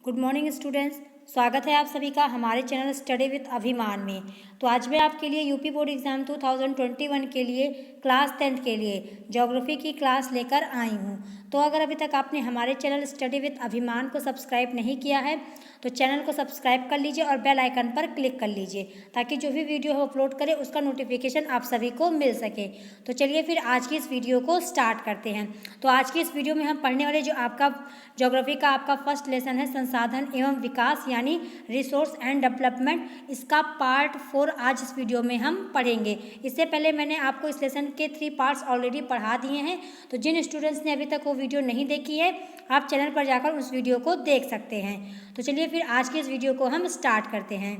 Good morning students. स्वागत है आप सभी का हमारे चैनल स्टडी विद अभिमान में। तो आज मैं आपके लिए यूपी बोर्ड एग्ज़ाम 2021 के लिए क्लास 10th के लिए ज्योग्राफी की क्लास लेकर आई हूँ। तो अगर अभी तक आपने हमारे चैनल स्टडी विद अभिमान को सब्सक्राइब नहीं किया है तो चैनल को सब्सक्राइब कर लीजिए और बेल आइकन पर क्लिक कर लीजिए ताकि जो भी वीडियो हम अपलोड करें उसका नोटिफिकेशन आप सभी को मिल सके। तो चलिए फिर आज की इस वीडियो को स्टार्ट करते हैं। तो आज की इस वीडियो में हम पढ़ने वाले जो आपका ज्योग्राफी का आपका फर्स्ट लेसन है संसाधन एवं विकास यानी रिसोर्स एंड डेवलपमेंट, इसका पार्ट 4 आज इस वीडियो में हम पढ़ेंगे। इससे पहले मैंने आपको इस लेसन के 3 पार्ट्स ऑलरेडी पढ़ा दिए हैं। तो जिन स्टूडेंट्स ने अभी तक वो वीडियो नहीं देखी है आप चैनल पर जाकर उस वीडियो को देख सकते हैं। तो चलिए फिर आज की इस वीडियो को हम स्टार्ट करते हैं।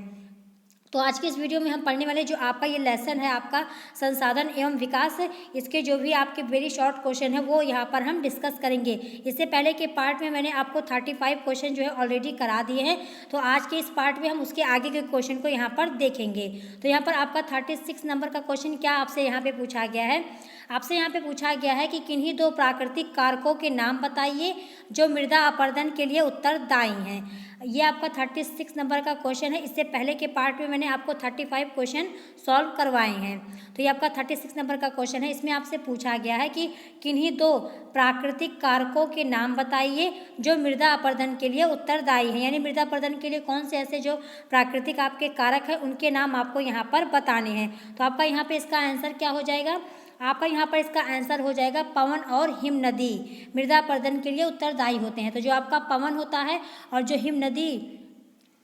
तो आज की इस वीडियो में हम पढ़ने वाले जो आपका ये लेसन है आपका संसाधन एवं विकास, इसके जो भी आपके वेरी शॉर्ट क्वेश्चन है वो यहाँ पर हम डिस्कस करेंगे। इससे पहले के पार्ट में मैंने आपको 35 क्वेश्चन जो है ऑलरेडी करा दिए हैं। तो आज के इस पार्ट में हम उसके आगे के क्वेश्चन को यहाँ पर देखेंगे। तो यहाँ पर आपका 36 नंबर का क्वेश्चन क्या आपसे यहाँ पे पूछा गया है। आपसे यहाँ पे पूछा गया है कि किन्हीं 2 प्राकृतिक कारकों के नाम बताइए जो मृदा अपरदन के लिए उत्तरदायी हैं। ये आपका 36 नंबर का क्वेश्चन है। इससे पहले के पार्ट में मैंने आपको 35 क्वेश्चन सॉल्व करवाए हैं। तो ये आपका 36 नंबर का क्वेश्चन है। इसमें आपसे पूछा गया है कि किन्हीं 2 प्राकृतिक कारकों के नाम बताइए जो मृदा अपरदन के लिए उत्तरदायी हैं, यानी मृदा अपरदन के लिए कौन से ऐसे जो प्राकृतिक आपके कारक हैं उनके नाम आपको यहाँ पर बताने हैं। तो आपका यहाँ पे इसका आंसर क्या हो जाएगा, आपका यहाँ पर इसका आंसर हो जाएगा पवन और हिम नदी मृदा अपरदन के लिए उत्तरदायी होते हैं। तो जो आपका पवन होता है और जो हिम नदी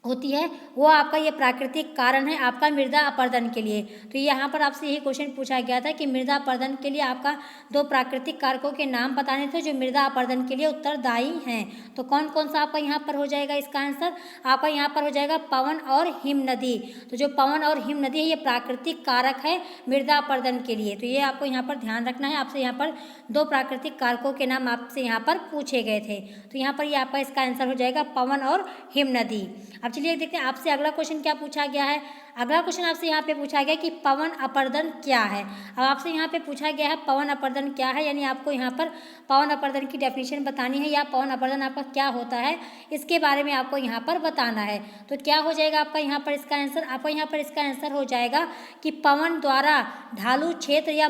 होती है वो आपका ये प्राकृतिक कारण है आपका मृदा अपरदन के लिए। तो यहाँ पर आपसे यही क्वेश्चन पूछा गया था कि मृदा अपरदन के लिए आपका 2 प्राकृतिक कारकों के नाम बताने थे जो मृदा अपरदन के लिए उत्तरदायी हैं। तो कौन कौन सा आपका यहाँ पर हो जाएगा इसका आंसर, आपका यहाँ पर हो जाएगा पवन और हिम नदी। तो जो पवन और हिम नदी है ये प्राकृतिक कारक है मृदा अपरदन के लिए। तो ये आपको यहाँ पर ध्यान रखना है। आपसे यहाँ पर 2 प्राकृतिक कारकों के नाम आपसे यहाँ पर पूछे गए थे। तो यहाँ पर ये आपका इसका आंसर हो जाएगा पवन और हिम नदी। अब चलिए देखते हैं आपसे अगला क्वेश्चन क्या पूछा गया है। अगला क्वेश्चन आपसे यहाँ पे पूछा गया कि पवन अपरदन क्या है। अब आपसे यहाँ पे पूछा गया है पवन अपरदन क्या है, यानी आपको यहाँ पर पवन अपरदन की डेफिनेशन बतानी है या पवन अपरदन आपका क्या होता है इसके बारे में आपको यहाँ पर बताना है। तो क्या हो जाएगा आपका यहाँ पर इसका आंसर, आपका यहाँ पर इसका आंसर हो जाएगा कि पवन द्वारा ढालू क्षेत्र या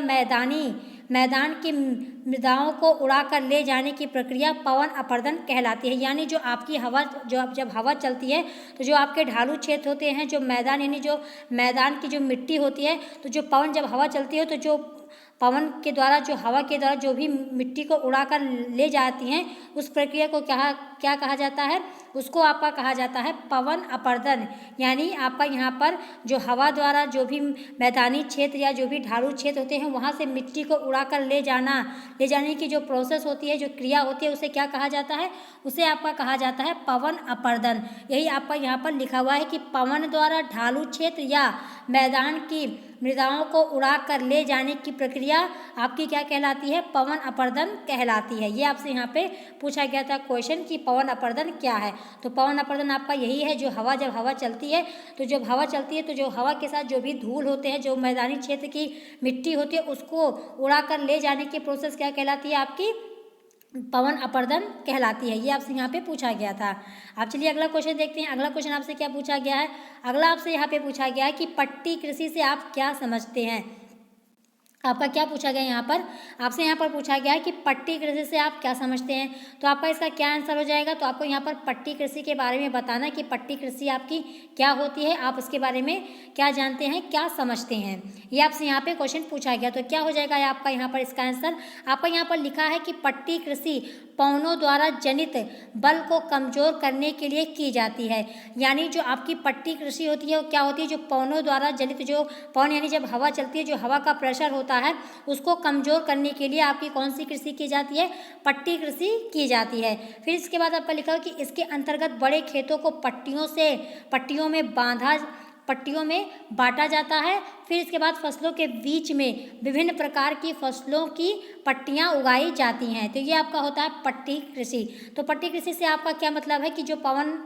मैदान की मृदाओं को उड़ाकर ले जाने की प्रक्रिया पवन अपरदन कहलाती है। यानी जो आपकी हवा जब हवा चलती है तो जो आपके ढालू क्षेत्र होते हैं, जो मैदान यानी जो मैदान की जो मिट्टी होती है, तो जो पवन जब हवा चलती है तो जो पवन के द्वारा जो हवा के द्वारा जो भी मिट्टी को उड़ाकर ले जाती हैं उस प्रक्रिया को क्या कहा जाता है, उसको आपका कहा जाता है पवन अपरदन। यानी आपका यहाँ पर जो हवा द्वारा जो भी मैदानी क्षेत्र या जो भी ढालू क्षेत्र होते हैं वहाँ से मिट्टी को उड़ाकर ले जाने की जो प्रोसेस होती है, जो क्रिया होती है, उसे क्या कहा जाता है, उसे आपका कहा जाता है पवन अपरदन। यही आपका यहाँ पर लिखा हुआ है कि पवन द्वारा ढालू क्षेत्र या मैदान की मृदाओं को उड़ाकर ले जाने की प्रक्रिया आपकी क्या कहलाती है, पवन अपरदन कहलाती है। ये आपसे यहाँ पे पूछा गया था क्वेश्चन कि पवन अपरदन क्या है। तो पवन अपरदन आपका यही है जो जब हवा चलती है तो जब हवा चलती है तो जो हवा के साथ जो भी धूल होते हैं, जो मैदानी क्षेत्र की मिट्टी होती है, उसको उड़ाकर ले जाने की प्रोसेस क्या कहलाती है, आपकी पवन अपरदन कहलाती है। ये आपसे यहाँ पे पूछा गया था। आप चलिए अगला क्वेश्चन देखते हैं। अगला क्वेश्चन आपसे क्या पूछा गया है, अगला आपसे यहाँ पे पूछा गया है कि पट्टी कृषि से आप क्या समझते हैं। आपका क्या पूछा गया यहाँ पर, आपसे यहाँ पर पूछा गया है कि पट्टी कृषि से आप क्या समझते हैं। तो आपका इसका क्या आंसर हो जाएगा, तो आपको यहाँ पर पट्टी कृषि के बारे में बताना है कि पट्टी कृषि आपकी क्या होती है, आप उसके बारे में क्या जानते हैं, क्या समझते हैं। ये आपसे यहाँ पे क्वेश्चन पूछा गया। तो क्या हो जाएगा आपका यहाँ पर इसका आंसर, आपका यहाँ पर लिखा है कि पट्टी कृषि पवनों द्वारा जनित बल को कमजोर करने के लिए की जाती है। यानी जो आपकी पट्टी कृषि होती है वो क्या होती है, जो पवनों द्वारा जनित, जो पवन यानी जब हवा चलती है जो हवा का प्रेशर होता है उसको कमजोर करने के लिए आपकी कौन सी कृषि की जाती है, पट्टी कृषि की जाती है। फिर इसके बाद आपका लिखा कि इसके अंतर्गत बड़े खेतों को पट्टियों में बांटा जाता है। फिर इसके बाद फसलों के बीच में विभिन्न प्रकार की फसलों की पट्टियां उगाई जाती हैं। तो ये आपका होता है पट्टी कृषि। तो पट्टी कृषि से आपका क्या मतलब है कि जो पवन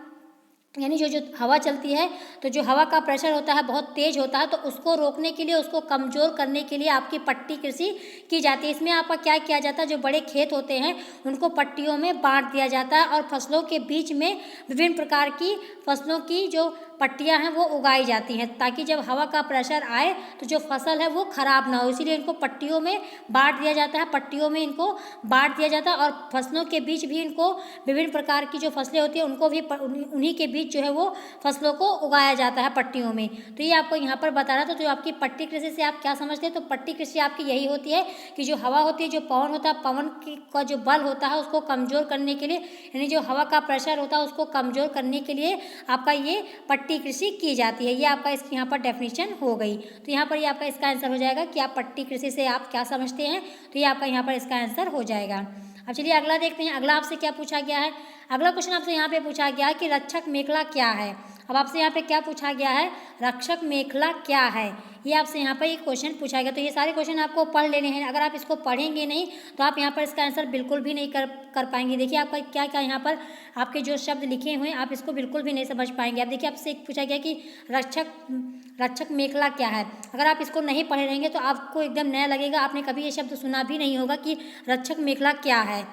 यानी जो हवा चलती है तो जो हवा का प्रेशर होता है बहुत तेज होता है, तो उसको रोकने के लिए, उसको कमज़ोर करने के लिए आपकी पट्टी कृषि की जाती है। इसमें आपका क्या किया जाता है, जो बड़े खेत होते हैं उनको पट्टियों में बांट दिया जाता है और फसलों के बीच में विभिन्न प्रकार की फसलों की जो पट्टियां हैं वो उगाई जाती हैं, ताकि जब हवा का प्रेशर आए तो जो फसल है वो ख़राब ना हो। इसीलिए इनको पट्टियों में बांट दिया जाता है, पट्टियों में इनको बांट दिया जाता है और फसलों के बीच भी इनको विभिन्न प्रकार की जो फसलें होती हैं उनको भी उन्हीं के बीच जो है वो फसलों को उगाया जाता है पट्टियों में। तो ये आपको यहाँ पर बता रहा था। तो जो आपकी पट्टी कृषि से आप क्या समझते हैं, तो पट्टी कृषि आपकी यही होती है कि जो हवा होती है, जो पवन होता है, पवन का जो बल होता है उसको कमज़ोर करने के लिए, यानी जो हवा का प्रेशर होता है उसको कमज़ोर करने के लिए आपका ये पट्टी कृषि की जाती है। ये आपका इसकी यहाँ पर डेफिनेशन हो गई। तो यहाँ पर ये आपका इसका आंसर हो जाएगा कि आप पट्टी कृषि से आप क्या समझते हैं, तो ये आपका यहाँ पर इसका आंसर हो जाएगा। अब चलिए अगला देखते हैं। अगला आपसे क्या पूछा गया है, अगला क्वेश्चन आपसे यहाँ पे पूछा गया है कि रक्षक मेखला क्या है। अब आपसे यहाँ पे क्या पूछा गया है, रक्षक मेखला क्या है, ये आपसे यहाँ पर एक क्वेश्चन पूछा गया। तो ये सारे क्वेश्चन आपको पढ़ लेने हैं। अगर आप इसको पढ़ेंगे नहीं तो आप यहाँ पर इसका आंसर बिल्कुल भी नहीं कर पाएंगे। देखिए आपका क्या क्या यहाँ पर आपके जो शब्द लिखे हुए हैं आप इसको बिल्कुल भी नहीं समझ पाएंगे। अब देखिए आपसे पूछा गया कि रक्षक मेखला क्या है। अगर आप इसको नहीं पढ़े रहेंगे तो आपको एकदम नया लगेगा, आपने कभी ये शब्द सुना भी नहीं होगा कि रक्षक मेखला क्या है।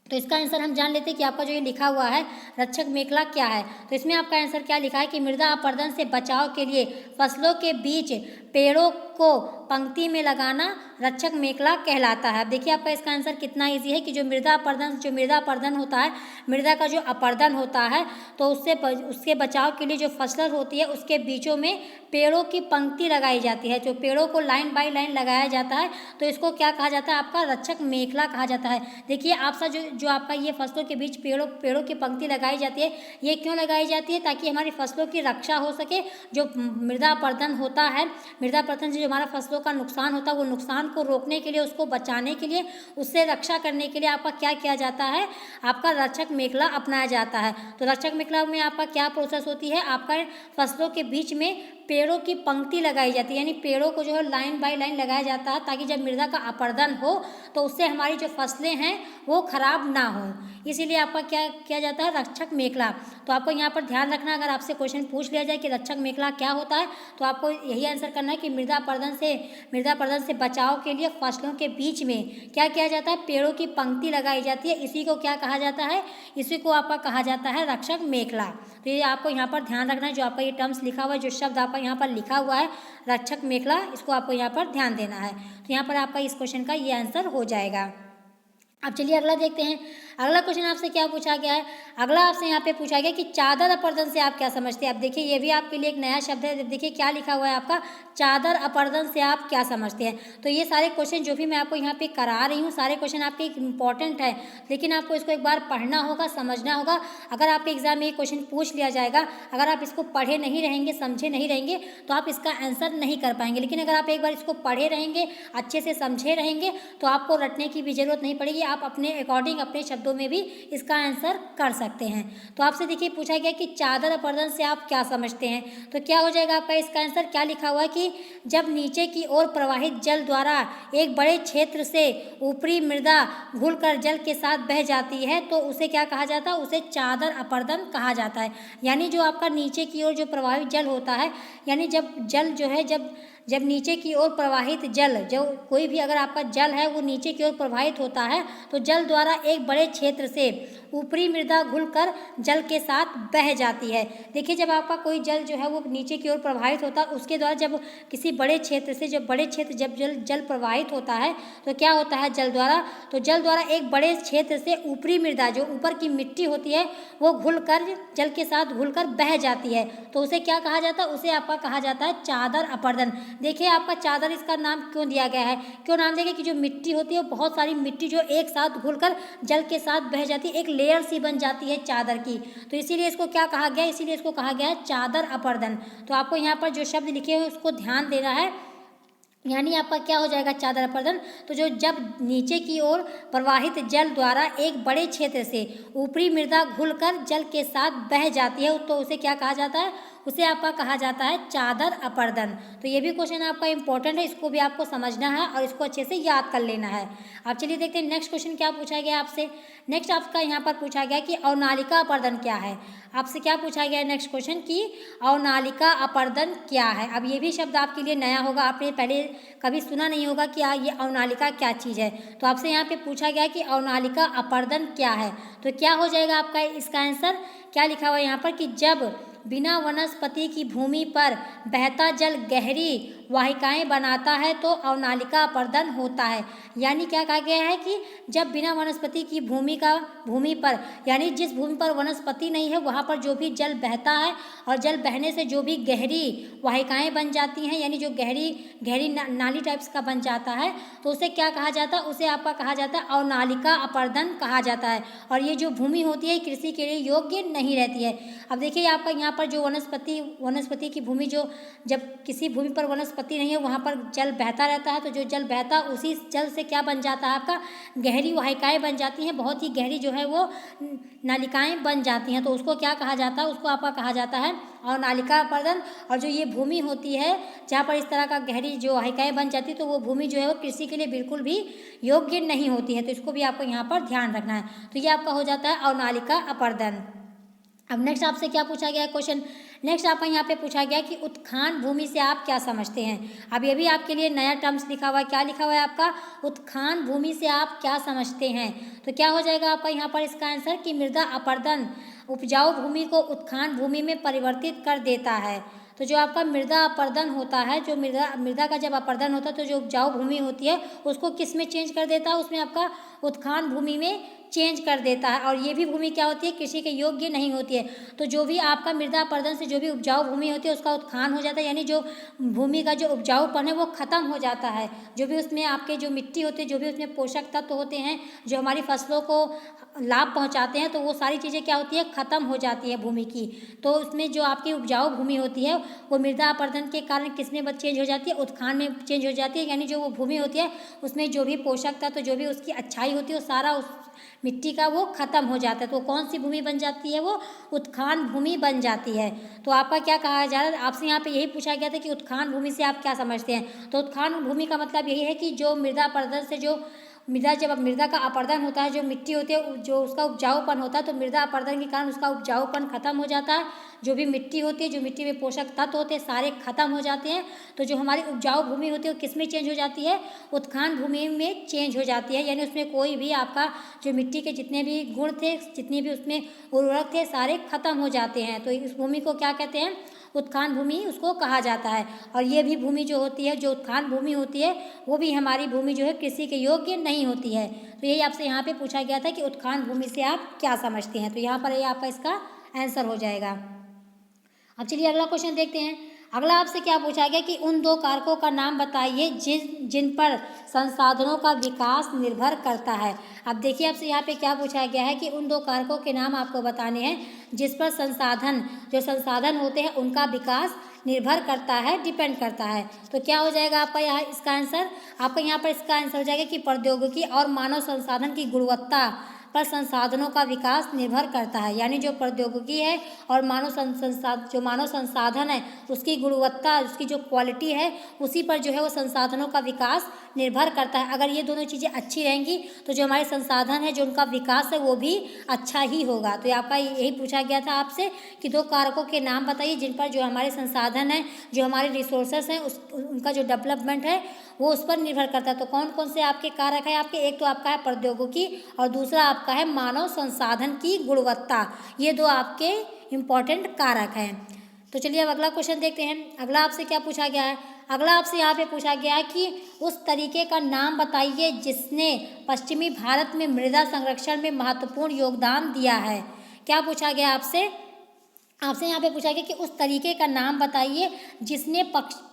तो इसका आंसर हम जान लेते हैं कि आपका जो ये लिखा हुआ है रक्षक मेखला क्या है। तो इसमें आपका आंसर क्या लिखा है कि मृदा अपरदन से बचाव के लिए फसलों के बीच पेड़ों को पंक्ति में लगाना रक्षक मेखला कहलाता है। अब देखिए आपका इसका आंसर कितना इजी है कि जो मृदा अपरदन होता है, मृदा का जो अपरदन होता है, तो उसके बचाव के लिए जो फसल होती है उसके बीचों में पेड़ों की पंक्ति लगाई जाती है। जो पेड़ों को लाइन बाय लाइन लगाया जाता है तो इसको क्या कहा जाता है, आपका रक्षक मेखला कहा जाता है। देखिए आपका जो आपका ये फसलों के बीच पेड़ों की पंक्ति लगाई जाती है, ये क्यों लगाई जाती है, ताकि हमारी फसलों की रक्षा हो सके। जो मृदा अपरदन होता है, मृदा अपरदन से जो हमारा फसलों का नुकसान होता है, वो नुकसान को रोकने के लिए, उसको बचाने के लिए, उससे रक्षा करने के लिए आपका क्या किया जाता है, आपका रक्षक मेखला अपनाया जाता है। तो रक्षक मेखला में आपका क्या प्रोसेस होती है, आपका फसलों के बीच में पेड़ों की पंक्ति लगाई जाती है, यानी पेड़ों को जो है लाइन बाय लाइन लगाया जाता है, ताकि जब मृदा का अपरदन हो तो उससे हमारी जो फसलें हैं वो खराब ना हो। इसीलिए आपका क्या किया जाता है, रक्षक मेखला। तो आपको यहाँ पर ध्यान रखना, अगर आपसे क्वेश्चन पूछ लिया जाए कि रक्षक मेखला क्या होता है, तो आपको यही आंसर करना है कि मृदा अपरदन से बचाव के लिए फसलों के बीच में क्या किया जाता है, पेड़ों की पंक्ति लगाई जाती है। इसी को क्या कहा जाता है, इसी को आपका कहा जाता है रक्षक मेखला। तो ये आपको यहाँ पर ध्यान रखना है, जो आपका ये टर्म्स लिखा हुआ है, जो शब्द आपका यहाँ पर लिखा हुआ है रक्षक मेखला, इसको आपको यहाँ पर ध्यान देना है। तो यहाँ पर आपका इस क्वेश्चन का ये आंसर हो जाएगा। अब चलिए अगला देखते हैं। अगला क्वेश्चन आपसे क्या पूछा गया है, अगला आपसे यहाँ पे पूछा गया कि चादर अपरदन से आप क्या समझते हैं। अब देखिए ये भी आपके लिए एक नया शब्द है। देखिए क्या लिखा हुआ है आपका, चादर अपरदन से आप क्या समझते हैं। तो ये सारे क्वेश्चन जो भी मैं आपको यहाँ पे करा रही हूँ, सारे क्वेश्चन आपके इंपॉर्टेंट है, लेकिन आपको इसको एक बार पढ़ना होगा, समझना होगा। अगर आपके एग्जाम में ये क्वेश्चन पूछ लिया जाएगा, अगर आप इसको पढ़े नहीं रहेंगे, समझे नहीं रहेंगे, तो आप इसका आंसर नहीं कर पाएंगे। लेकिन अगर आप एक बार इसको पढ़े रहेंगे, अच्छे से समझे रहेंगे, तो आपको रटने की भी जरूरत नहीं पड़ेगी। आप अपने अकॉर्डिंग अपने शब्दों में भी इसका आंसर कर सकते हैं। तो आपसे देखिए पूछा गया कि चादर अपरदन से आप क्या समझते हैं। तो क्या हो जाएगा आपका इसका आंसर, क्या लिखा हुआ है कि जब नीचे की ओर प्रवाहित जल द्वारा एक बड़े क्षेत्र से ऊपरी मृदा घुलकर जल के साथ बह जाती है तो उसे क्या कहा जाता है, उसे चादर अपरदन कहा जाता है। यानी जो आपका नीचे की ओर जो प्रवाहित जल होता है, यानी जब जल जो है जब नीचे की ओर प्रवाहित जल, जो कोई भी अगर आपका जल है वो नीचे की ओर प्रवाहित होता है, तो जल द्वारा एक बड़े क्षेत्र से ऊपरी मृदा घुलकर जल के साथ बह जाती है। देखिए जब आपका कोई जल जो है वो नीचे की ओर प्रवाहित होता है, उसके द्वारा जब किसी बड़े क्षेत्र से जब जल प्रवाहित होता है तो क्या होता है जल द्वारा, तो जल द्वारा एक बड़े क्षेत्र से ऊपरी मृदा, जो ऊपर की मिट्टी होती है, वो घुलकर जल के साथ घुलकर बह जाती है। तो उसे क्या कहा जाता है, उसे आपका कहा जाता है चादर अपरदन। देखिए आपका चादर इसका नाम क्यों दिया गया है, क्यों नाम दिया गया कि जो मिट्टी होती है, बहुत सारी मिट्टी जो एक साथ घुलकर जल के साथ बह जाती है, एक लेयर सी बन जाती है चादर की, तो इसीलिए इसको क्या कहा गया, इसीलिए इसको कहा गया है चादर अपरदन। तो आपको यहाँ पर जो शब्द लिखे हुए उसको ध्यान देना है, यानी आपका क्या हो जाएगा चादर अपरदन। तो जो जब नीचे की ओर प्रवाहित जल द्वारा एक बड़े क्षेत्र से ऊपरी मृदा घुलकर जल के साथ बह जाती है तो उसे क्या कहा जाता है, उसे आपका कहा जाता है चादर अपरदन। तो ये भी क्वेश्चन आपका इंपॉर्टेंट है, इसको भी आपको समझना है और इसको अच्छे से याद कर लेना है। अब चलिए देखते हैं नेक्स्ट क्वेश्चन क्या पूछा गया आपसे। नेक्स्ट आपका यहाँ पर पूछा गया कि अवनालिका अपरदन क्या है। आपसे क्या पूछा गया है नेक्स्ट क्वेश्चन की अवनालिका अपरदन क्या है। अब ये भी शब्द आपके लिए नया होगा, आपने पहले कभी सुना नहीं होगा कि ये अवनालिका क्या चीज़ है। तो आपसे यहाँ पे पूछा गया कि अवनालिका अपरदन क्या है। तो क्या हो जाएगा आपका इसका आंसर, क्या लिखा हुआ है यहाँ पर कि जब बिना वनस्पति की भूमि पर बहता जल गहरी वाहिकाएं बनाता है तो अवनालिका अपरदन होता है। यानी क्या कहा गया है कि जब बिना वनस्पति की भूमि पर यानी जिस भूमि पर वनस्पति नहीं है वहाँ पर जो भी जल बहता है और जल बहने से जो भी गहरी वाहिकाएं बन जाती हैं, यानी जो गहरी नाली टाइप्स का बन जाता है, तो उसे क्या कहा जाता है, उसे आपका कहा जाता है अवनालिका अपरदन कहा जाता है। और ये जो भूमि होती है कृषि के लिए योग्य नहीं रहती है। अब देखिए आपका यहाँ पर जो वनस्पति की भूमि, जो जब किसी भूमि पर वनस्पति नहीं है वहाँ पर जल बहता रहता है, तो जो जल बहता है उसी जल से क्या बन जाता है आपका गहरी वाहिकाएं बन जाती हैं, बहुत ही गहरी जो है वो नालिकाएं बन जाती हैं। तो उसको क्या कहा जाता है, उसको आपका कहा जाता है अवनालिका अपरदन। और जो ये भूमि होती है जहाँ पर इस तरह का गहरी जो वाहिकाएं बन जाती है तो वो भूमि जो है वो कृषि के लिए बिल्कुल भी योग्य नहीं होती है। तो इसको भी आपको यहाँ पर ध्यान रखना है। तो ये आपका हो जाता है अवनालिका अपरदन। अब नेक्स्ट आपसे क्या पूछा गया क्वेश्चन, नेक्स्ट आपका यहाँ पे पूछा गया कि उत्खान भूमि से आप क्या समझते हैं। अब ये भी आपके लिए नया टर्म्स लिखा हुआ है, क्या लिखा हुआ है आपका उत्खान भूमि से आप क्या समझते हैं। तो क्या हो जाएगा आपका यहाँ पर इसका आंसर कि मृदा अपरदन उपजाऊ भूमि को उत्खान भूमि में परिवर्तित कर देता है। तो जो आपका मृदा अपरदन होता है, जो मृदा का जब अपरदन होता है तो जो उपजाऊ भूमि होती है उसको किस में चेंज कर देता है, उसमें आपका उत्खान भूमि में चेंज कर देता है। और ये भी भूमि क्या होती है, कृषि के योग्य नहीं होती है। तो जो भी आपका मृदा अपरदन से जो भी उपजाऊ भूमि होती है उसका उत्खान हो जाता है, यानी जो भूमि का जो उपजाऊपन है वो खत्म हो जाता है। जो भी उसमें आपके जो मिट्टी होती है, जो भी उसमें पोषक तत्व होते हैं जो हमारी फसलों को लाभ पहुंचाते हैं, तो वो सारी चीज़ें क्या होती है, खत्म हो जाती है भूमि की। तो उसमें जो आपकी उपजाऊ भूमि होती है वो मृदा अपरदन के कारण किस में चेंज हो जाती है, उत्खान में चेंज हो जाती है। यानी जो वो भूमि होती है उसमें जो भी पोषक तत्व, जो भी उसकी अच्छाई होती है वो सारा उस मिट्टी का वो खत्म हो जाता है। तो कौन सी भूमि बन जाती है, वो उत्खान भूमि बन जाती है। तो आपका क्या कहा जा रहा है, आपसे यहाँ पे यही पूछा गया था कि उत्खान भूमि से आप क्या समझते हैं। तो उत्खान भूमि का मतलब यही है कि जो मृदा अपरदन से जो जब मृदा का अपरदन होता है, जो मिट्टी होती है जो उसका उपजाऊपन होता है, तो मृदा अपरदन के कारण उसका उपजाऊपन खत्म हो जाता है। जो भी मिट्टी होती है, जो मिट्टी में पोषक तत्व होते हैं सारे खत्म हो जाते हैं। तो जो हमारी उपजाऊ भूमि होती है वो किस में चेंज हो जाती है, उत्खान भूमि में चेंज हो जाती है। यानी उसमें कोई भी आपका जो मिट्टी के जितने भी गुण थे, जितने भी उसमें उर्वरक थे सारे खत्म हो जाते हैं। तो इस भूमि को क्या कहते हैं, उत्खान भूमि उसको कहा जाता है। और ये भी भूमि जो होती है, जो उत्खान भूमि होती है, वो भी हमारी भूमि जो है कृषि के योग्य नहीं होती है। तो यही आपसे यहाँ पे पूछा गया था कि उत्खान भूमि से आप क्या समझते हैं। तो यहाँ पर ये आपका इसका आंसर हो जाएगा। अब चलिए अगला क्वेश्चन देखते हैं। अगला आपसे क्या पूछा गया कि उन दो कारकों का नाम बताइए जिन पर संसाधनों का विकास निर्भर करता है। अब देखिए आपसे यहाँ पे क्या पूछा गया है कि उन दो कारकों के नाम आपको बताने हैं जिस पर जो संसाधन होते हैं उनका विकास निर्भर करता है, डिपेंड करता है। तो क्या हो जाएगा आपका यहाँ इसका आंसर, आपका यहाँ पर इसका आंसर हो जाएगा कि प्रौद्योगिकी और मानव संसाधन की गुणवत्ता पर संसाधनों का विकास निर्भर करता है। यानी जो प्रौद्योगिकी है और मानव संसाधन है उसकी गुणवत्ता, उसकी जो क्वालिटी है उसी पर जो है वो संसाधनों का विकास निर्भर करता है। अगर ये दोनों चीज़ें अच्छी रहेंगी तो जो हमारे संसाधन है, जो उनका विकास है वो भी अच्छा ही होगा। तो आपका यही पूछा गया था आपसे कि दो कारकों के नाम बताइए जिन पर जो हमारे संसाधन है, जो हमारे रिसोर्सेस हैं उनका जो डेवलपमेंट है वो उस पर निर्भर करता है। तो कौन कौन से आपके कारक है आपके, एक तो आपका है प्रौद्योगिकी और दूसरा आपका है मानव संसाधन की गुणवत्ता। ये दो आपके इम्पॉर्टेंट कारक हैं। तो चलिए अब अगला क्वेश्चन देखते हैं। अगला आपसे क्या पूछा गया है, अगला आपसे यहाँ पे पूछा गया है कि उस तरीके का नाम बताइए जिसने पश्चिमी भारत में मृदा संरक्षण में महत्वपूर्ण योगदान दिया है। क्या पूछा गया आपसे यहाँ पे पूछा गया कि उस तरीके का नाम बताइए जिसने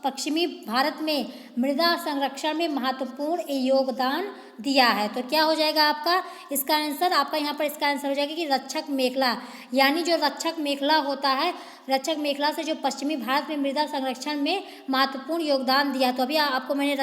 पश्चिमी भारत में मृदा संरक्षण में महत्वपूर्ण योगदान दिया है। तो क्या हो जाएगा आपका इसका आंसर? आपका यहाँ पर इसका आंसर हो जाएगा कि रक्षक मेखला, यानी जो रक्षक मेखला होता है, रक्षक मेखला से जो पश्चिमी भारत में मृदा संरक्षण में महत्वपूर्ण योगदान दिया। तो अभी आपको मैंने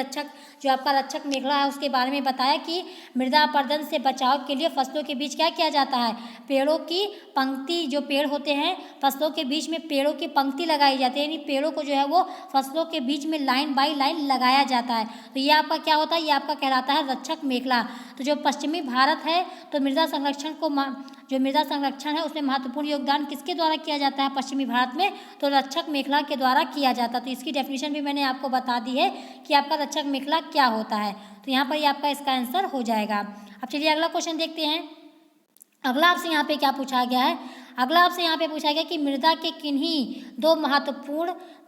जो आपका रक्षक मेखला है उसके बारे में बताया कि मृदा अपरदन से बचाव के लिए फसलों के बीच क्या किया जाता है, पेड़ों की पंक्ति, जो पेड़ होते हैं फसलों के बीच में पेड़ों की पंक्ति लगाई जाती है, यानी पेड़ों को जो है वो फसलों के बीच में लाइन बाई लाइन लगाया जाता है। तो ये आपका क्या होता है, ये आपका कहलाता है रक्षक मेखला। तो जो पश्चिमी भारत है तो मृदा संरक्षण को जो मृदा संरक्षण है उसमें महत्वपूर्ण योगदान किसके द्वारा किया जाता है पश्चिमी भारत में, तो रक्षक मेखला के द्वारा किया जाता है। तो इसकी डेफिनेशन भी मैंने आपको बता दी है कि आपका रक्षक मेखला क्या होता है। तो यहाँ पर ये आपका इसका आंसर हो जाएगा। अब चलिए अगला क्वेश्चन देखते हैं। अगला आपसे यहाँ पे क्या पूछा गया है, अगला आपसे यहाँ पे पूछा गया कि मृदा के किन्हीं दो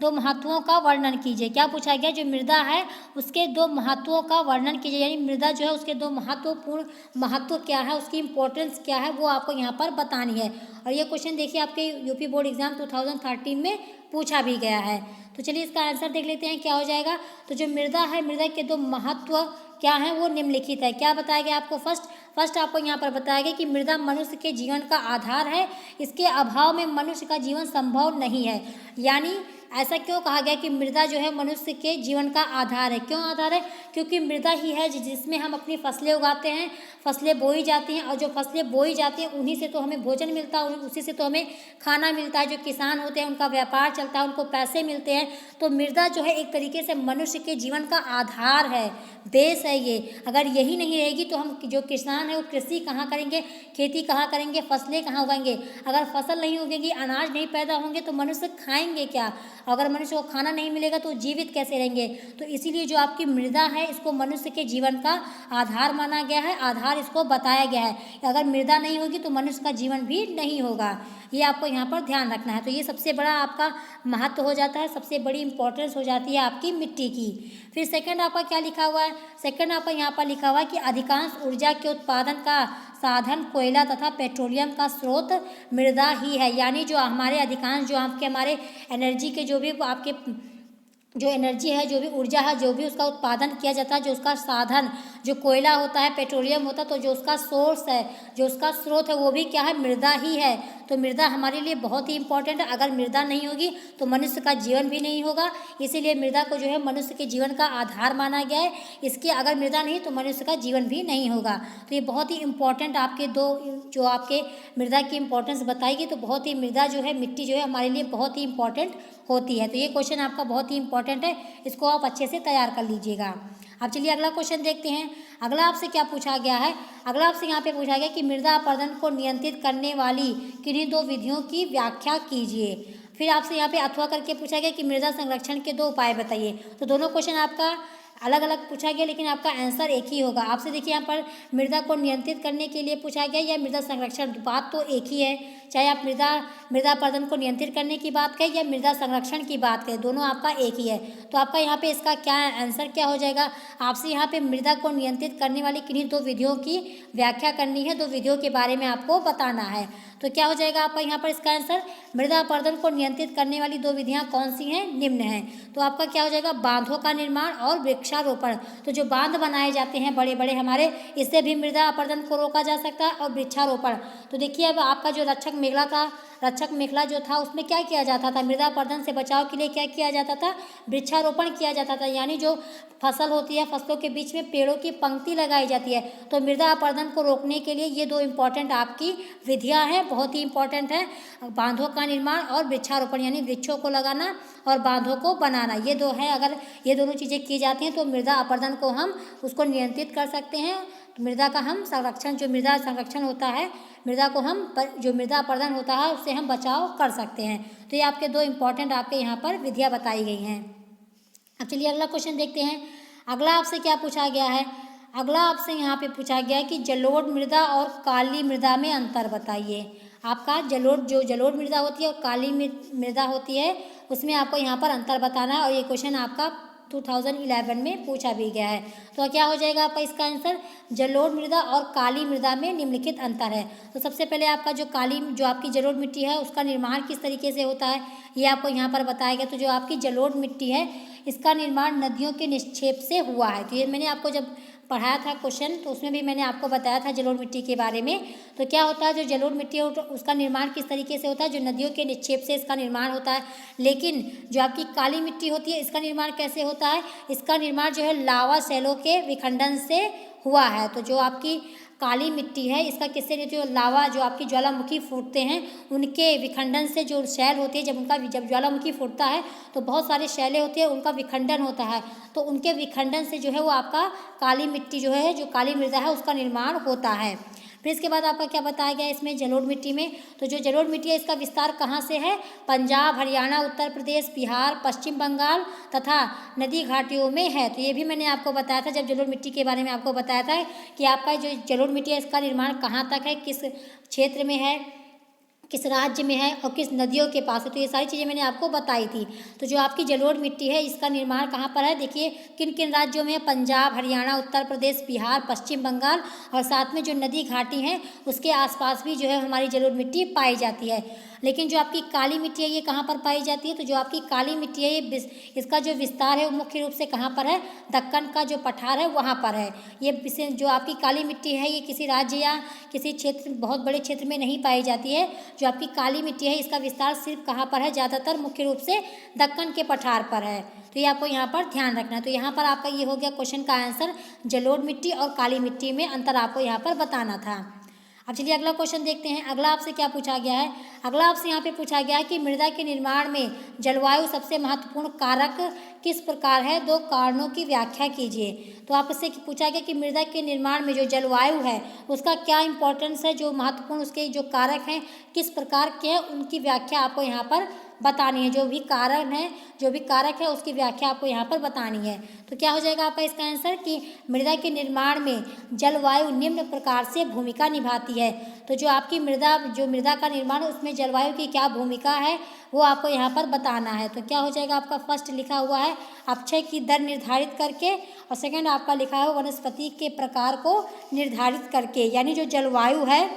महत्वों का वर्णन कीजिए। क्या पूछा गया, जो मृदा है उसके दो महत्वों का वर्णन कीजिए, यानी मृदा जो है उसके दो महत्व क्या है, उसकी इंपॉर्टेंस क्या है, वो आपको यहाँ पर बतानी है। और ये क्वेश्चन देखिए आपके यूपी बोर्ड एग्जाम 2013 में पूछा भी गया है। तो चलिए इसका आंसर देख लेते हैं क्या हो जाएगा। तो जो मृदा है, मृदा के दो महत्व क्या है वो निम्नलिखित है। क्या बताया गया आपको, फर्स्ट आपको यहाँ पर बताया गया कि मृदा मनुष्य के जीवन का आधार है, इसके अभाव में मनुष्य का जीवन संभव नहीं है। यानी ऐसा क्यों कहा गया कि मृदा जो है मनुष्य के जीवन का आधार है? क्यों आधार है? क्योंकि मृदा ही है जिसमें हम अपनी फसलें उगाते हैं, फसलें बोई जाती हैं, और जो फसलें बोई जाती हैं उन्हीं से तो हमें भोजन मिलता है, उसी से तो हमें खाना मिलता है। जो किसान होते हैं उनका व्यापार चलता है, उनको पैसे मिलते हैं। तो मृदा जो है एक तरीके से मनुष्य के जीवन का आधार है, बेस है ये। अगर यही नहीं रहेगी तो हम जो किसान है वो कृषि कहाँ करेंगे, खेती कहाँ करेंगे, फसलें कहाँ उगाएंगे? अगर फसल नहीं उगेगी, अनाज नहीं पैदा होंगे तो मनुष्य खाएंगे क्या? अगर मनुष्य को खाना नहीं मिलेगा तो जीवित कैसे रहेंगे? तो इसीलिए जो आपकी मृदा है इसको मनुष्य के जीवन का आधार माना गया है, आधार इसको बताया गया है। अगर मृदा नहीं होगी तो मनुष्य का जीवन भी नहीं होगा, ये आपको यहाँ पर ध्यान रखना है। तो ये सबसे बड़ा आपका महत्व हो जाता है, सबसे बड़ी इंपॉर्टेंस हो जाती है आपकी मिट्टी की। फिर सेकंड आपका क्या लिखा हुआ है, सेकंड आपका यहाँ पर लिखा हुआ है कि अधिकांश ऊर्जा के उत्पादन का साधन कोयला तथा पेट्रोलियम का स्रोत मृदा ही है। यानी जो हमारे अधिकांश जो हमारे एनर्जी के जो भी आपके जो एनर्जी है, जो भी ऊर्जा है, जो भी उसका उत्पादन किया जाता है, जो उसका साधन जो कोयला होता है, पेट्रोलियम होता है, तो जो उसका सोर्स है, जो उसका स्रोत है वो भी क्या है, मृदा ही है। तो मृदा हमारे लिए बहुत ही इंपॉर्टेंट है। अगर मृदा नहीं होगी तो मनुष्य का जीवन भी नहीं होगा, इसीलिए मृदा को जो है मनुष्य के जीवन का आधार माना गया है। इसके अगर मृदा नहीं तो मनुष्य का जीवन भी नहीं होगा। तो ये बहुत ही इंपॉर्टेंट आपके जो आपके मृदा की इंपॉर्टेंस बताएगी। तो बहुत ही मृदा जो है, मिट्टी जो है हमारे लिए बहुत ही इंपॉर्टेंट होती है। तो ये क्वेश्चन आपका बहुत ही इंपॉर्टेंट है, इसको आप अच्छे से तैयार कर लीजिएगा। अब चलिए अगला क्वेश्चन देखते हैं। अगला आपसे क्या पूछा गया है, अगला आपसे यहाँ पे पूछा गया कि मृदा अपरदन को नियंत्रित करने वाली किन्हीं दो विधियों की व्याख्या कीजिए। फिर आपसे यहाँ पे अथवा करके पूछा गया कि मृदा संरक्षण के दो उपाय बताइए। तो दोनों क्वेश्चन आपका अलग अलग पूछा गया, लेकिन आपका आंसर एक ही होगा। आपसे देखिए यहाँ पर मृदा को नियंत्रित करने के लिए पूछा गया या मृदा संरक्षण, बात तो एक ही है। चाहे आप मृदा अपरदन को नियंत्रित करने की बात करें या मृदा संरक्षण की बात करें, दोनों आपका एक ही है। तो आपका यहाँ पे इसका क्या आंसर क्या हो जाएगा, आपसे यहाँ पे मृदा को नियंत्रित करने वाली किन्हीं दो विधियों की व्याख्या करनी है, दो विधियों के बारे में आपको बताना है। तो क्या हो जाएगा आपका यहाँ पर इसका आंसर, मृदा अपरदन को नियंत्रित करने वाली दो विधियाँ कौन सी हैं, निम्न हैं। तो आपका क्या हो जाएगा, बांधों का निर्माण और वृक्षारोपण। तो जो बांध बनाए जाते हैं बड़े बड़े हमारे, इससे भी मृदा अपरदन को रोका जा सकता है। और वृक्षारोपण, तो देखिए अब आपका जो रक्षक मेखला जो था उसमें क्या किया जाता था, मृदा अपरदन से बचाव के लिए क्या किया जाता था, वृक्षारोपण किया जाता था। यानी जो फसल होती है, फसलों के बीच में पेड़ों की पंक्ति लगाई जाती है। तो मृदा अपरदन को रोकने के लिए ये दो इम्पॉर्टेंट आपकी विधियां हैं, बहुत ही इंपॉर्टेंट है। बांधों का निर्माण और वृक्षारोपण, यानी वृक्षों को लगाना और बांधों को बनाना, ये दो है। अगर ये दोनों चीज़ें की जाती हैं तो मृदा अपरदन को हम उसको नियंत्रित कर सकते हैं। तो मृदा का हम संरक्षण, जो मृदा संरक्षण होता है, मृदा को हम जो मृदा अपरदन होता है उससे हम बचाव कर सकते हैं। तो ये आपके दो इम्पॉर्टेंट आपके यहाँ पर विधियाँ बताई गई हैं। अब चलिए अगला क्वेश्चन देखते हैं। अगला आपसे क्या पूछा गया है, अगला आपसे यहाँ पे पूछा गया है कि जलोढ़ मृदा और काली मृदा में अंतर बताइए। आपका जलोढ़ मृदा होती है और काली मृदा होती है, उसमें आपको यहाँ पर अंतर बताना है। और ये क्वेश्चन आपका 2011 में पूछा भी गया है। तो क्या हो जाएगा आपका इसका आंसर, जलोढ़ मृदा और काली मृदा में निम्नलिखित अंतर है। तो सबसे पहले आपका जो आपकी जलोढ़ मिट्टी है उसका निर्माण किस तरीके से होता है, ये आपको यहाँ पर बताया गया। तो जो आपकी जलोढ़ मिट्टी है इसका निर्माण नदियों के निक्षेप से हुआ है। तो ये मैंने आपको जब पढ़ाया था क्वेश्चन, तो उसमें भी मैंने आपको बताया था जलोढ़ मिट्टी के बारे में। तो क्या होता है, जो जलोढ़ मिट्टी है उसका निर्माण किस तरीके से होता है, जो नदियों के निक्षेप से इसका निर्माण होता है। लेकिन जो आपकी काली मिट्टी होती है, इसका निर्माण कैसे होता है, इसका निर्माण जो है लावा शैलों के विखंडन से हुआ है। तो जो आपकी काली मिट्टी है, इसका किससे नहीं होती है, लावा जो आपकी ज्वालामुखी फूटते हैं उनके विखंडन से जो शैल होती है, जब ज्वालामुखी फूटता है तो बहुत सारे शैलें होती है, उनका विखंडन होता है। तो उनके विखंडन से जो है वो आपका काली मिट्टी जो है, जो काली मृदा है, उसका निर्माण होता है। फिर इसके बाद आपका क्या बताया गया इसमें जलोढ़ मिट्टी में, तो जो जलोढ़ मिट्टी है इसका विस्तार कहाँ से है, पंजाब, हरियाणा, उत्तर प्रदेश, बिहार, पश्चिम बंगाल तथा नदी घाटियों में है। तो ये भी मैंने आपको बताया था जब जलोढ़ मिट्टी के बारे में आपको बताया था कि आपका जो जलोढ़ मिट्टी है इसका निर्माण कहाँ तक है, किस क्षेत्र में है, किस राज्य में है और किस नदियों के पास है। तो ये सारी चीज़ें मैंने आपको बताई थी। तो जो आपकी जलोढ़ मिट्टी है इसका निर्माण कहाँ पर है, देखिए किन किन राज्यों में है, पंजाब, हरियाणा, उत्तर प्रदेश, बिहार, पश्चिम बंगाल और साथ में जो नदी घाटी हैं उसके आसपास भी जो है हमारी जलोढ़ मिट्टी पाई जाती है। लेकिन जो आपकी काली मिट्टी है ये कहाँ पर पाई जाती है, तो जो आपकी काली मिट्टी है ये इसका जो विस्तार है वो मुख्य रूप से कहाँ पर है, दक्कन का जो पठार है वहाँ पर है। ये जो आपकी काली मिट्टी है ये किसी राज्य या किसी क्षेत्र, बहुत बड़े क्षेत्र में नहीं पाई जाती है। जो आपकी काली मिट्टी है इसका विस्तार सिर्फ कहाँ पर है, ज़्यादातर मुख्य रूप से दक्कन के पठार पर है। तो ये आपको यहाँ पर ध्यान रखना है। तो यहाँ पर आपका ये हो गया क्वेश्चन का आंसर, जलोढ़ मिट्टी और काली मिट्टी में अंतर आपको यहाँ पर बताना था। अब चलिए अगला क्वेश्चन देखते हैं। अगला आपसे क्या पूछा गया है, अगला आपसे यहाँ पे पूछा गया है कि मृदा के निर्माण में जलवायु सबसे महत्वपूर्ण कारक किस प्रकार है, दो कारणों की व्याख्या कीजिए। तो आपसे पूछा गया कि मृदा के निर्माण में जो जलवायु है उसका क्या इंपॉर्टेंस है, जो महत्वपूर्ण उसके जो कारक हैं किस प्रकार के हैं, उनकी व्याख्या आपको यहाँ पर बतानी है। जो भी कारण है, जो भी कारक है उसकी व्याख्या आपको यहाँ पर बतानी है। तो क्या हो जाएगा आपका इसका आंसर कि मृदा के निर्माण में जलवायु निम्न प्रकार से भूमिका निभाती है। तो जो आपकी मृदा का निर्माण है उसमें जलवायु की क्या भूमिका है वो आपको यहाँ पर बताना है। तो क्या हो जाएगा आपका फर्स्ट लिखा हुआ है अपक्षय की दर निर्धारित करके, और सेकेंड आपका लिखा है वनस्पति के प्रकार को निर्धारित करके। यानी जो जलवायु है,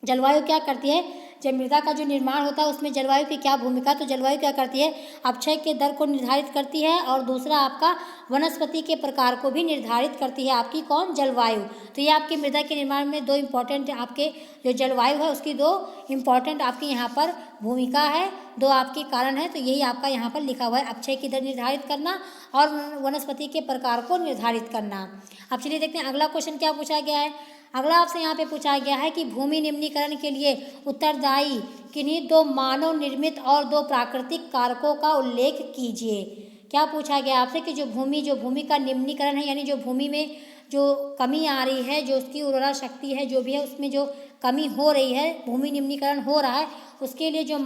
जलवायु क्या करती है, जब मृदा का जो निर्माण होता है उसमें जलवायु की क्या भूमिका, तो जलवायु क्या करती है, अपक्षय के दर को निर्धारित करती है, और दूसरा आपका वनस्पति के प्रकार को भी निर्धारित करती है आपकी कौन, जलवायु। तो ये आपकी मृदा के निर्माण में दो इम्पॉर्टेंट आपके जो जलवायु है उसकी दो इम्पॉर्टेंट आपकी यहाँ पर भूमिका है, दो आपके कारण है। तो यही आपका यहाँ पर लिखा हुआ है, अपक्षय की दर निर्धारित करना और वनस्पति के प्रकार को निर्धारित करना। अब चलिए देखते हैं अगला क्वेश्चन क्या पूछा गया है। अगला आपसे यहाँ पे पूछा गया है कि भूमि निम्नीकरण के लिए उत्तरदायी किन्हीं दो मानव निर्मित और दो प्राकृतिक कारकों का उल्लेख कीजिए। क्या पूछा गया आपसे कि जो भूमि का निम्नीकरण है, यानी जो भूमि में जो कमी आ रही है, जो उसकी उर्वरा शक्ति है जो भी है उसमें जो कमी हो रही है, भूमि निम्नीकरण हो रहा है, उसके लिए जो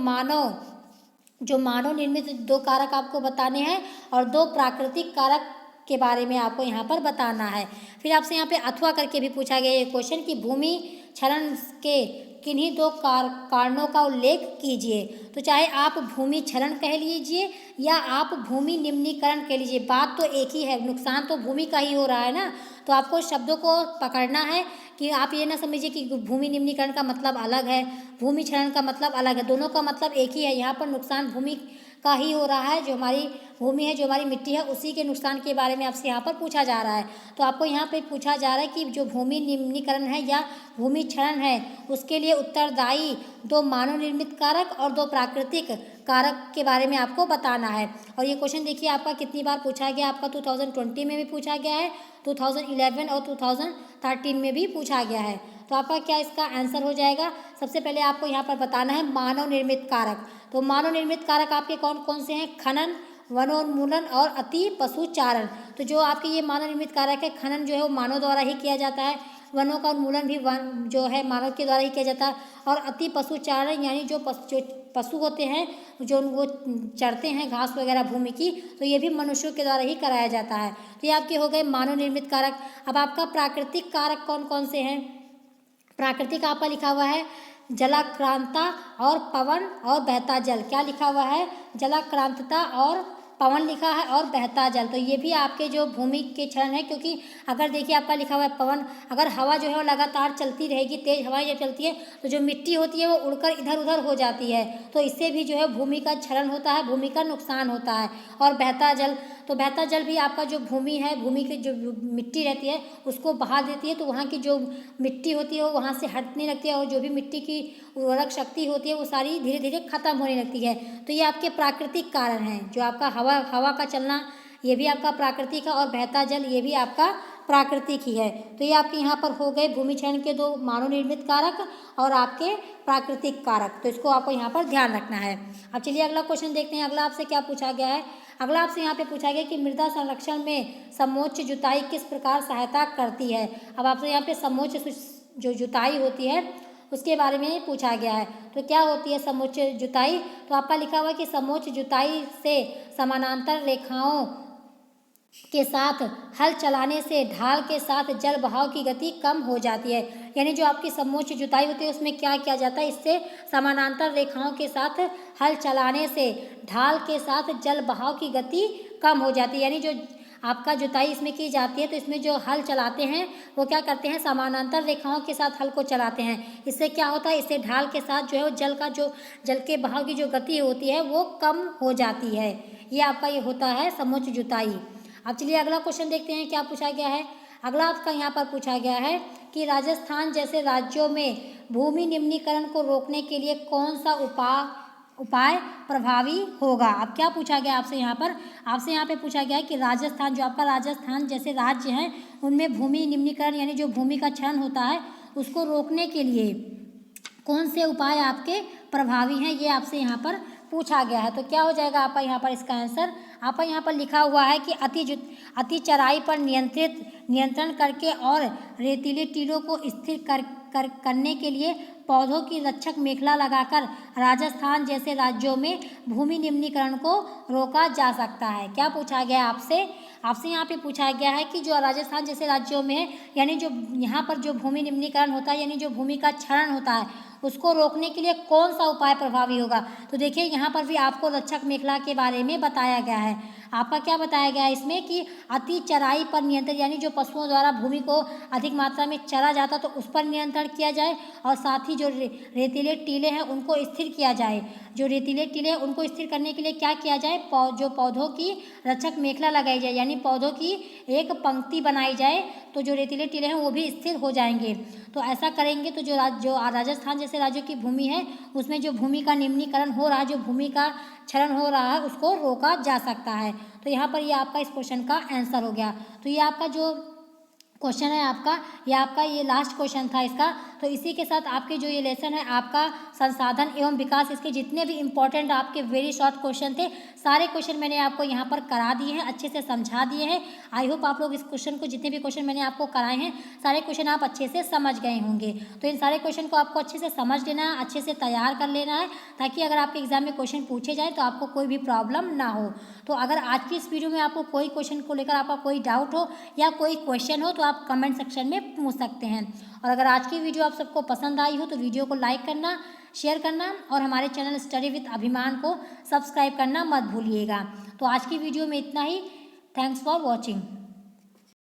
मानव निर्मित दो कारक आपको बताने हैं और दो प्राकृतिक कारक के बारे में आपको यहाँ पर बताना है। फिर आपसे यहाँ पे अथवा करके भी पूछा गया ये क्वेश्चन कि भूमि क्षरण के किन्हीं दो कारणों का उल्लेख कीजिए। तो चाहे आप भूमि क्षरण कह लीजिए या आप भूमि निम्नीकरण कह लीजिए, बात तो एक ही है, नुकसान तो भूमि का ही हो रहा है ना। तो आपको शब्दों को पकड़ना है कि आप ये ना समझिए कि भूमि निम्नीकरण का मतलब अलग है, भूमि क्षरण का मतलब अलग है, दोनों का मतलब एक ही है। यहाँ पर नुकसान भूमि का ही हो रहा है, जो हमारी भूमि है, जो हमारी मिट्टी है, उसी के नुकसान के बारे में आपसे यहाँ पर पूछा जा रहा है। तो आपको यहाँ पे पूछा जा रहा है कि जो भूमि निम्नीकरण है या भूमि क्षरण है उसके लिए उत्तरदायी दो मानव निर्मित कारक और दो प्राकृतिक कारक के बारे में आपको बताना है। और ये क्वेश्चन देखिए आपका कितनी बार पूछा गया, आपका 2020 में भी पूछा गया है, 2011 और 2013 में भी पूछा गया है। तो आपका क्या इसका आंसर हो जाएगा, सबसे पहले आपको यहाँ पर बताना है मानव निर्मित कारक। तो मानव निर्मित कारक आपके कौन कौन से हैं, खनन, वनोन्मूलन और अति पशुचारण। तो जो आपके ये मानव निर्मित कारक है, खनन जो है वो मानव द्वारा ही किया जाता है, वनों का उन्मूलन भी जो है मानव के द्वारा ही किया जाता है, और अति पशुचारण यानी जो पशु होते हैं जो वो चरते हैं घास वगैरह भूमि की, तो ये भी मनुष्यों के द्वारा ही कराया जाता है। तो ये आपके हो गए मानव निर्मित कारक। अब आपका प्राकृतिक कारक कौन कौन से हैं, प्राकृतिक आपका लिखा हुआ है जलाक्रांता और पवन और बहता जल। क्या लिखा हुआ है, जलाक्रांतता और पवन लिखा है और बहता जल, तो ये भी आपके जो भूमि के क्षरण है, क्योंकि अगर देखिए आपका लिखा हुआ है पवन, अगर हवा जो है वो लगातार चलती रहेगी, तेज हवाएं जब चलती है तो जो मिट्टी होती है वो उड़कर इधर उधर हो जाती है, तो इससे भी जो है भूमि का क्षरण होता है, भूमि का नुकसान होता है। और बहता जल, तो बहता जल भी आपका जो भूमि है, भूमि की जो मिट्टी रहती है उसको बहा देती है, तो वहाँ की जो मिट्टी होती है वो वहाँ से हटने लगती है, और जो भी मिट्टी की उर्वरक शक्ति होती है वो सारी धीरे धीरे खत्म होने लगती है। तो ये आपके प्राकृतिक कारण हैं, जो आपका हवा का चलना ये भी आपका प्राकृतिक है, और बहता जल ये भी आपका प्राकृतिक ही है। तो ये आपके यहाँ पर हो गए भूमि क्षरण के दो मानव निर्मित कारक और आपके प्राकृतिक कारक, तो इसको आपको यहाँ पर ध्यान रखना है। अब चलिए अगला क्वेश्चन देखते हैं। अगला आपसे क्या पूछा गया है। अगला आपसे यहाँ पे पूछा गया कि मृदा संरक्षण में समोच्च जुताई किस प्रकार सहायता करती है। अब आपसे यहाँ पे समोच्च जो जुताई होती है उसके बारे में पूछा गया है। तो क्या होती है समोच्च जुताई, तो आपका लिखा हुआ है कि समोच्च जुताई से समानांतर रेखाओं के साथ हल चलाने से ढाल के साथ जल बहाव की गति कम हो जाती है। यानी जो आपकी समोच्च जुताई होती है उसमें क्या किया जाता है, इससे समानांतर रेखाओं के साथ हल चलाने से ढाल के साथ जल बहाव की गति कम हो जाती है। यानी जो आपका जुताई इसमें की जाती है तो इसमें जो हल चलाते हैं वो क्या करते हैं, समानांतर रेखाओं के साथ हल को चलाते हैं। इससे क्या होता है, इससे ढाल के साथ जो है जल के बहाव की जो गति होती है वो कम हो जाती है। ये आपका ये होता है समोच्च जुताई। अब चलिए अगला क्वेश्चन देखते हैं क्या पूछा गया है। अगला आपका यहाँ पर पूछा गया है कि राजस्थान जैसे राज्यों में भूमि निम्नीकरण को रोकने के लिए कौन सा उपाय प्रभावी होगा। अब क्या पूछा गया आपसे यहाँ पर, आपसे यहाँ पे पूछा गया है कि राजस्थान, जो आपका राजस्थान जैसे राज्य हैं उनमें भूमि निम्नीकरण यानी जो भूमि का क्षरण होता है उसको रोकने के लिए कौन से उपाय आपके प्रभावी हैं, ये आपसे यहाँ पर पूछा गया है। तो क्या हो जाएगा आपका यहाँ पर इसका आंसर, आपका यहाँ पर लिखा हुआ है कि अति चराई पर नियंत्रण करके और रेतीले टीलों को स्थिर करने के लिए पौधों की रक्षक मेखला लगाकर राजस्थान जैसे राज्यों में भूमि निम्नीकरण को रोका जा सकता है। क्या पूछा गया आपसे, आपसे यहाँ पे पूछा गया है कि जो राजस्थान जैसे राज्यों में यानी जो यहाँ पर जो भूमि निम्नीकरण होता है यानी जो भूमि का क्षरण होता है उसको रोकने के लिए कौन सा उपाय प्रभावी होगा। तो देखिए यहाँ पर भी आपको रक्षक मेखला के बारे में बताया गया है। आपका क्या बताया गया है इसमें कि अति चराई पर नियंत्रण, यानी जो पशुओं द्वारा भूमि को अधिक मात्रा में चरा जाता तो उस पर नियंत्रण किया जाए, और साथ ही जो रेतीले टीले हैं उनको स्थिर किया जाए। जो रेतीले टीले हैं उनको स्थिर करने के लिए क्या किया जाए, जो पौधों की रक्षक मेखला लगाई जाए, यानी पौधों की एक पंक्ति बनाई जाए, तो जो रेतीले टीले हैं वो भी स्थिर हो जाएंगे। तो ऐसा करेंगे तो जो राजस्थान जैसे राज्यों की भूमि है उसमें जो भूमि का निम्नीकरण हो रहा है, जो भूमि का क्षरण हो रहा है उसको रोका जा सकता है। तो यहाँ पर ये आपका इस क्वेश्चन का आंसर हो गया। तो ये आपका जो क्वेश्चन है आपका ये लास्ट क्वेश्चन था इसका। तो इसी के साथ आपके जो ये लेसन है आपका संसाधन एवं विकास, इसके जितने भी इंपॉर्टेंट आपके वेरी शॉर्ट क्वेश्चन थे सारे क्वेश्चन मैंने आपको यहाँ पर करा दिए हैं, अच्छे से समझा दिए हैं। आई होप आप लोग इस क्वेश्चन को, जितने भी क्वेश्चन मैंने आपको कराए हैं सारे क्वेश्चन आप अच्छे से समझ गए होंगे। तो इन सारे क्वेश्चन को आपको अच्छे से समझ लेना है, अच्छे से तैयार कर लेना है, ताकि अगर आपके एग्जाम में क्वेश्चन पूछे जाए तो आपको कोई भी प्रॉब्लम ना हो। तो अगर आज की इस वीडियो में आपको कोई क्वेश्चन को लेकर आपका कोई डाउट हो या कोई क्वेश्चन हो तो आप कमेंट सेक्शन में पूछ सकते हैं। और अगर आज की वीडियो आप सबको पसंद आई हो तो वीडियो को लाइक करना, शेयर करना और हमारे चैनल स्टडी विद अभिमान को सब्सक्राइब करना मत भूलिएगा। तो आज की वीडियो में इतना ही। Thanks for watching.